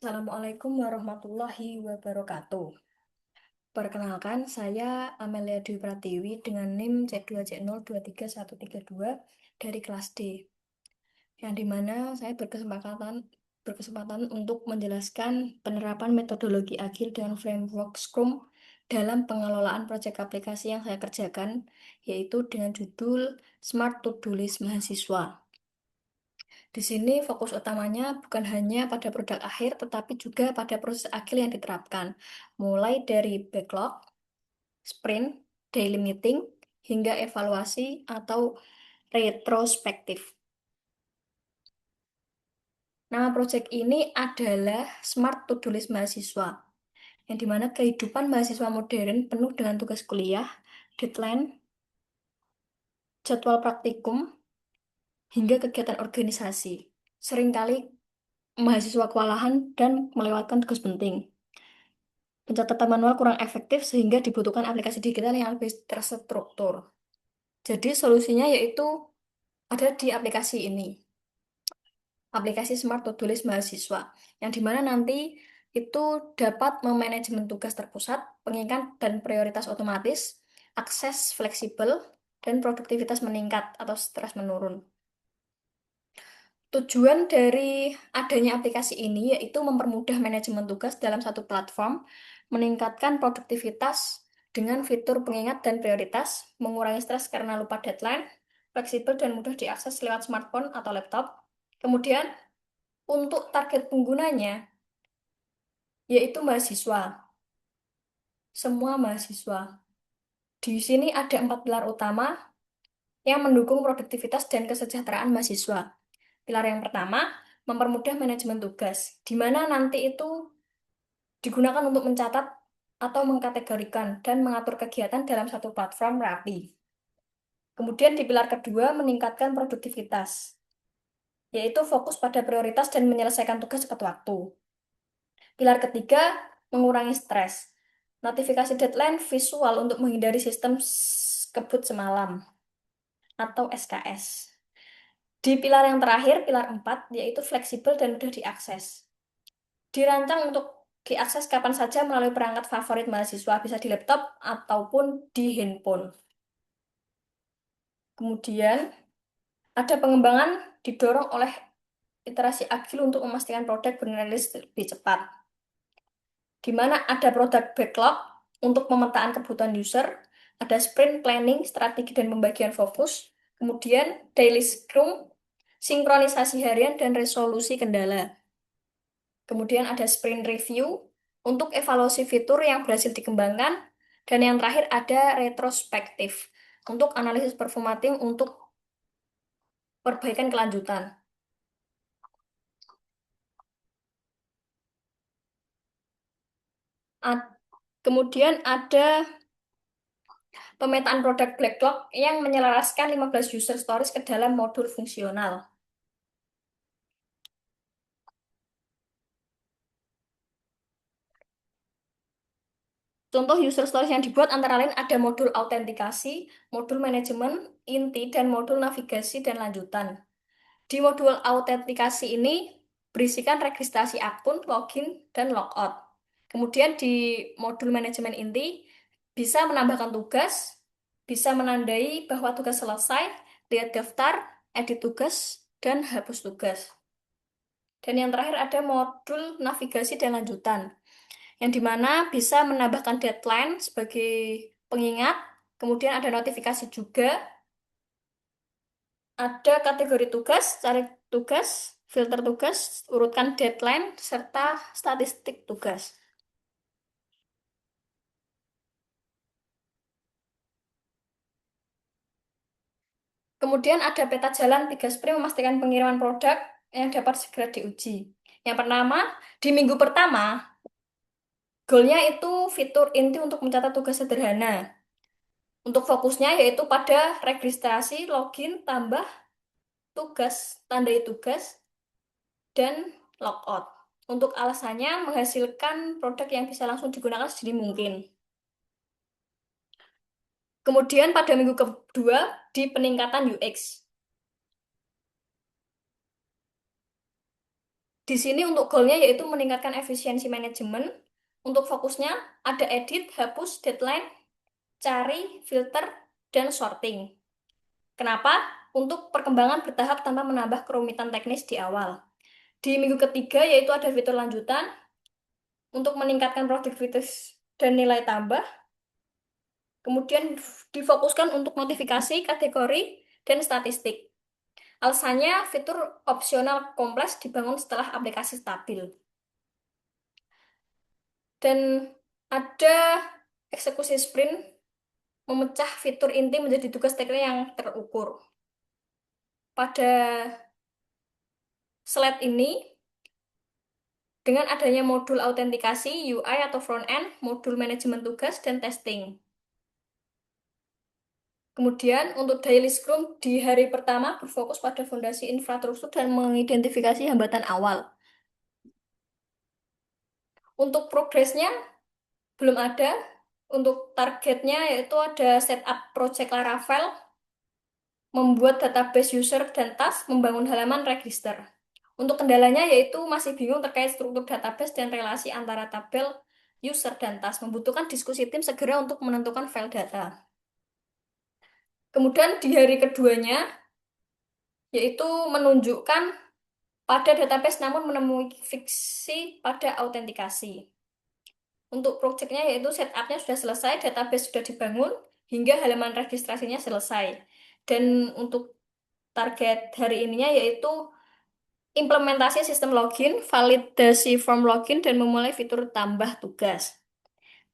Assalamualaikum warahmatullahi wabarakatuh. Perkenalkan, saya Amelia Dwi Pratiwi dengan NIM C2C0231132 dari kelas D, yang dimana saya berkesempatan untuk menjelaskan penerapan metodologi agil dan framework Scrum dalam pengelolaan proyek aplikasi yang saya kerjakan, yaitu dengan judul Smart To-Do List Mahasiswa. Di sini fokus utamanya bukan hanya pada produk akhir, tetapi juga pada proses agil yang diterapkan, mulai dari backlog, sprint, daily meeting, hingga evaluasi atau retrospektif. Nama proyek ini adalah Smart To-Do List Mahasiswa, yang dimana kehidupan mahasiswa modern penuh dengan tugas kuliah, deadline, jadwal praktikum, hingga kegiatan organisasi. Seringkali mahasiswa kewalahan dan melewatkan tugas penting. Pencatatan manual kurang efektif sehingga dibutuhkan aplikasi digital yang lebih terstruktur. Jadi solusinya yaitu ada di aplikasi ini, aplikasi Smart To-Do List Mahasiswa, yang dimana nanti itu dapat memanajemen tugas terpusat, pengingat dan prioritas otomatis, akses fleksibel, dan produktivitas meningkat atau stres menurun. Tujuan dari adanya aplikasi ini yaitu mempermudah manajemen tugas dalam satu platform, meningkatkan produktivitas dengan fitur pengingat dan prioritas, mengurangi stres karena lupa deadline, fleksibel dan mudah diakses lewat smartphone atau laptop. Kemudian, untuk target penggunanya yaitu mahasiswa, semua mahasiswa. Di sini ada 4 pilar utama yang mendukung produktivitas dan kesejahteraan mahasiswa. Pilar yang pertama, mempermudah manajemen tugas, di mana nanti itu digunakan untuk mencatat atau mengkategorikan dan mengatur kegiatan dalam satu platform rapi. Kemudian di pilar kedua, meningkatkan produktivitas, yaitu fokus pada prioritas dan menyelesaikan tugas tepat waktu. Pilar ketiga, mengurangi stres, notifikasi deadline visual untuk menghindari sistem kebut semalam atau SKS. Di pilar yang terakhir, pilar 4, yaitu fleksibel dan mudah diakses. Dirancang untuk diakses kapan saja melalui perangkat favorit mahasiswa, bisa di laptop ataupun di handphone. Kemudian, ada pengembangan didorong oleh iterasi agil untuk memastikan produk berrilis lebih cepat. Di mana ada produk backlog untuk pemetaan kebutuhan user, ada sprint planning, strategi dan pembagian fokus, kemudian daily scrum, sinkronisasi harian dan resolusi kendala. Kemudian ada sprint review untuk evaluasi fitur yang berhasil dikembangkan. Dan yang terakhir ada retrospektif untuk analisis performa tim untuk perbaikan kelanjutan. Kemudian ada pemetaan produk backlog yang menyelaraskan 15 user stories ke dalam modul fungsional. Contoh user stories yang dibuat antara lain ada modul autentikasi, modul manajemen inti, dan modul navigasi dan lanjutan. Di modul autentikasi ini berisikan registrasi akun, login, dan logout. Kemudian di modul manajemen inti bisa menambahkan tugas, bisa menandai bahwa tugas selesai, lihat daftar, edit tugas, dan hapus tugas. Dan yang terakhir ada modul navigasi dan lanjutan, yang dimana bisa menambahkan deadline sebagai pengingat, kemudian ada notifikasi juga, ada kategori tugas, cari tugas, filter tugas, urutkan deadline, serta statistik tugas. Kemudian ada peta jalan 3 sprint memastikan pengiriman produk yang dapat segera diuji. Yang pertama, di minggu pertama, goalnya itu fitur inti untuk mencatat tugas sederhana. Untuk fokusnya yaitu pada registrasi, login, tambah tugas, tandai tugas, dan logout. Untuk alasannya menghasilkan produk yang bisa langsung digunakan sedini mungkin. Kemudian pada minggu kedua di peningkatan UX. Di sini untuk goalnya yaitu meningkatkan efisiensi manajemen. Untuk fokusnya ada edit, hapus, deadline, cari, filter, dan sorting. Kenapa? Untuk perkembangan bertahap tanpa menambah kerumitan teknis di awal. Di minggu ketiga yaitu ada fitur lanjutan untuk meningkatkan produktivitas dan nilai tambah. Kemudian difokuskan untuk notifikasi, kategori, dan statistik. Alasannya fitur opsional kompleks dibangun setelah aplikasi stabil. Dan ada eksekusi sprint memecah fitur inti menjadi tugas teknis yang terukur. Pada slide ini, dengan adanya modul autentikasi, UI atau front-end, modul manajemen tugas, dan testing. Kemudian untuk daily scrum di hari pertama berfokus pada fondasi infrastruktur dan mengidentifikasi hambatan awal. Untuk progresnya belum ada. Untuk targetnya yaitu ada setup project Laravel, membuat database user dan task, membangun halaman register. Untuk kendalanya yaitu masih bingung terkait struktur database dan relasi antara tabel user dan task, membutuhkan diskusi tim segera untuk menentukan file data. Kemudian di hari keduanya yaitu menunjukkan pada database namun menemui fiksi pada autentikasi. Untuk projectnya yaitu setupnya sudah selesai, database sudah dibangun, hingga halaman registrasinya selesai. Dan untuk target hari ininya yaitu implementasi sistem login, validasi form login, dan memulai fitur tambah tugas.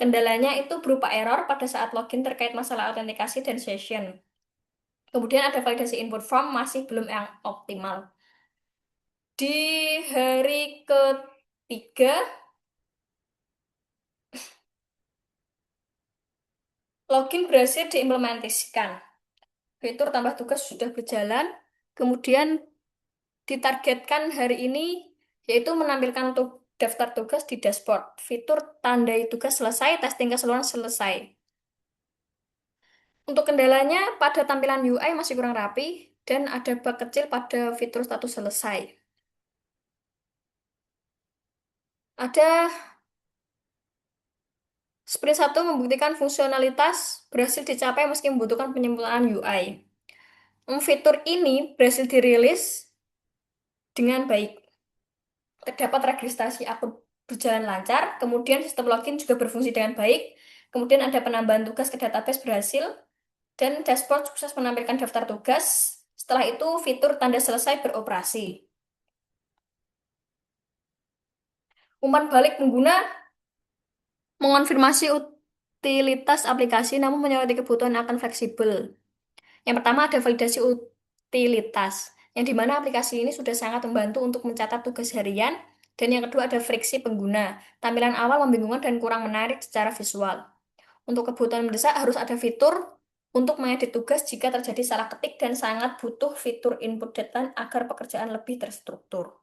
Kendalanya itu berupa error pada saat login terkait masalah autentikasi dan session. Kemudian ada validasi input form masih belum yang optimal. Di hari ketiga, login berhasil diimplementasikan. Fitur tambah tugas sudah berjalan. Kemudian ditargetkan hari ini yaitu menampilkan daftar tugas di dashboard. Fitur tandai tugas selesai, testing keseluruhan selesai. Untuk kendalanya pada tampilan UI masih kurang rapi dan ada bug kecil pada fitur status selesai. Ada sprint 1 membuktikan fungsionalitas berhasil dicapai meski membutuhkan penyempurnaan UI. Fitur ini berhasil dirilis dengan baik. Terdapat registrasi akun berjalan lancar, kemudian sistem login juga berfungsi dengan baik, kemudian ada penambahan tugas ke database berhasil, dan dashboard sukses menampilkan daftar tugas. Setelah itu, fitur tanda selesai beroperasi. Umpan balik pengguna mengonfirmasi utilitas aplikasi namun menyoroti kebutuhan akan fleksibel. Yang pertama ada validasi utilitas, yang dimana aplikasi ini sudah sangat membantu untuk mencatat tugas harian. Dan yang kedua ada friksi pengguna. Tampilan awal membingungkan dan kurang menarik secara visual. Untuk kebutuhan mendesak harus ada fitur untuk mengedit tugas jika terjadi salah ketik dan sangat butuh fitur input deadline agar pekerjaan lebih terstruktur.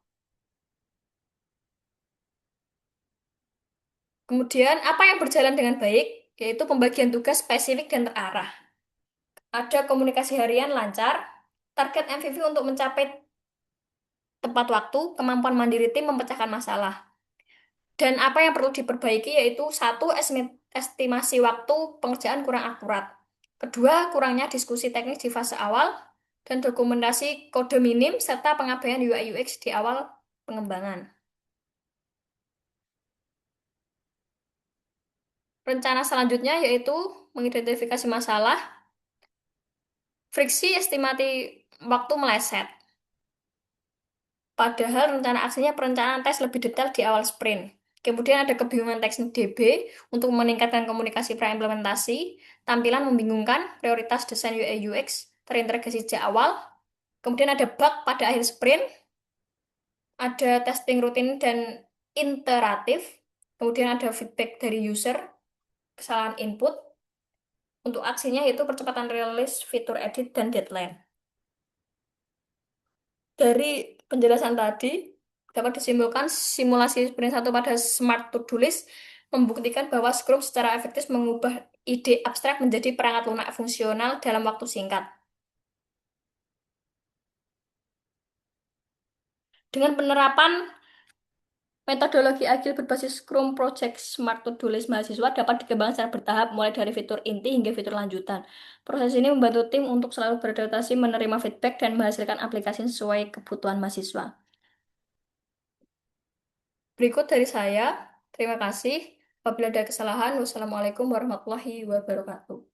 Kemudian, apa yang berjalan dengan baik? Yaitu pembagian tugas spesifik dan terarah. Ada komunikasi harian lancar, target MVP untuk mencapai tepat waktu, kemampuan mandiri tim memecahkan masalah. Dan apa yang perlu diperbaiki yaitu satu, estimasi waktu pengerjaan kurang akurat. Kedua, kurangnya diskusi teknis di fase awal, dan dokumentasi kode minim, serta pengabaian UI UX di awal pengembangan. Rencana selanjutnya yaitu mengidentifikasi masalah, friksi estimasi waktu meleset. Padahal rencana aksinya perencanaan tes lebih detail di awal sprint. Kemudian ada kebingungan teknis DB untuk meningkatkan komunikasi pra-implementasi, tampilan membingungkan, prioritas desain UI UX, terintegrasi sejak awal. Kemudian ada bug pada akhir sprint, ada testing rutin dan iteratif, kemudian ada feedback dari user, kesalahan input. Untuk aksinya yaitu percepatan rilis, fitur edit, dan deadline. Dari penjelasan tadi, dapat disimpulkan simulasi sprint 1 pada Smart To-Do List membuktikan bahwa Scrum secara efektif mengubah ide abstrak menjadi perangkat lunak fungsional dalam waktu singkat. Dengan penerapan Metodologi agil berbasis Scrum Project Smart To-Do List mahasiswa dapat dikembangkan secara bertahap, mulai dari fitur inti hingga fitur lanjutan. Proses ini membantu tim untuk selalu beradaptasi, menerima feedback, dan menghasilkan aplikasi sesuai kebutuhan mahasiswa. Berikut dari saya. Terima kasih. Apabila ada kesalahan, wassalamualaikum warahmatullahi wabarakatuh.